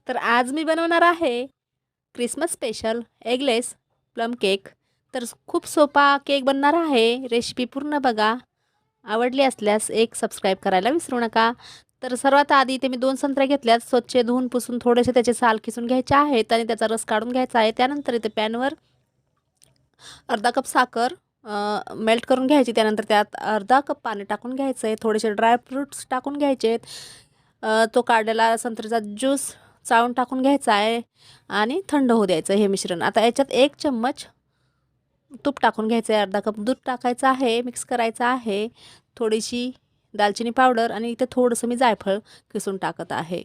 तर आज मी बनवणार आहे Christmas special eggless plum cake. तर खूप सोपा केक बनणार आहे. रेसिपी पूर्ण बघा. आवडली असल्यास एक सबस्क्राईब करायला विसरू नका. तर सर्वात आधी इथे मी 2 संत्रे घेतल्यात. स्वच्छ धुवून पुसून थोडेसे त्याचे साल किसून घ्यायचे आहेत आणि त्याचा रस काढून घ्यायचा आहे. त्यानंतर इथे पॅनवर अर्धा कप साखर मेल्ट करून घ्यायची. त्यानंतर त्यात अर्धा कप पाणी टाकून घ्यायचं आहे. थोडेसे ड्रायफ्रूट्स टाकून घ्यायचे आहेत. तो काढलेला संत्र्याचा ज्यूस चाळून टाकून घ्यायचा आहे आणि थंड होऊ द्यायचं हे मिश्रण. आता याच्यात 1 चम्मच तूप टाकून घ्यायचं आहे. अर्धा कप दूध टाकायचं आहे. मिक्स करायचं आहे. थोडीशी दालचिनी पावडर आणि इथे थोडंसं मी जायफळ किसून टाकत आहे.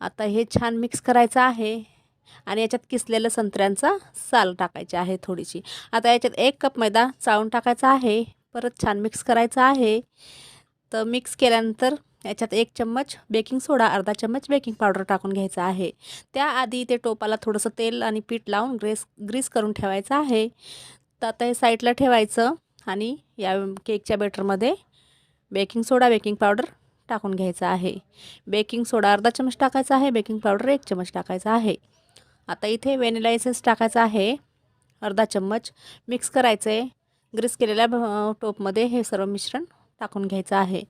आता हे छान मिक्स करायचं आहे आणि याच्यात किसलेलं संत्र्यांचा साल टाकायचे आहे थोडीशी. आता याच्यात 1 कप मैदा चाळून टाकायचा आहे. परत छान मिक्स करायचं आहे. तर मिक्स केल्यानंतर याच्यात 1 चम्मच बेकिंग सोडा, अर्धा चम्मच बेकिंग पावडर टाकून घ्यायचा आहे. त्याआधी ते टोपाला थोडंसं तेल आणि पीठ लावून ग्रीस करून ठेवायचं आहे. तर आता हे साईडला ठेवायचं आणि या केकच्या बेटरमध्ये बेकिंग सोडा, बेकिंग पावडर टाकून घ्यायचा आहे. बेकिंग सोडा अर्धा चमच टाकायचा आहे. बेकिंग पावडर 1 चमच टाकायचा आहे. आता इथे व्हॅनिला एसेन्स टाकायचा आहे अर्धा चम्मच. मिक्स करायचं आहे. ग्रीस केलेल्या टोपमध्ये हे सर्व मिश्रण टाकून घ्यायचं आहे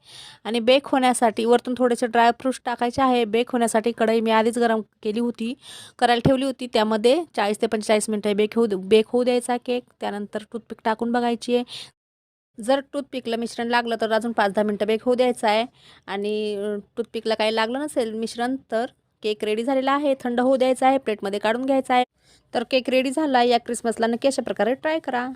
आणि बेक होण्यासाठी वरतून थोडेसे ड्रायफ्रूट्स टाकायचे आहे. बेक होण्यासाठी कढई मी आधीच गरम केली होती, करायला ठेवली होती. त्यामध्ये 40 ते 45 मिनिटं बेक होऊ द्यायचा केक. त्यानंतर टूथपिक टाकून बघायची आहे. जर टूथपिकला मिश्रण लागलं तर अजून 5-10 मिनिटं बेक होऊ द्यायचं आहे आणि टूथपिकला काही लागलं नसेल मिश्रण तर केक रेडी झालेला आहे. थंड होऊ द्यायचा आहे. प्लेटमध्ये काढून घ्यायचा आहे. तर केक रेडी झाला. या क्रिसमसला नक्की अशा प्रकारे ट्राय करा.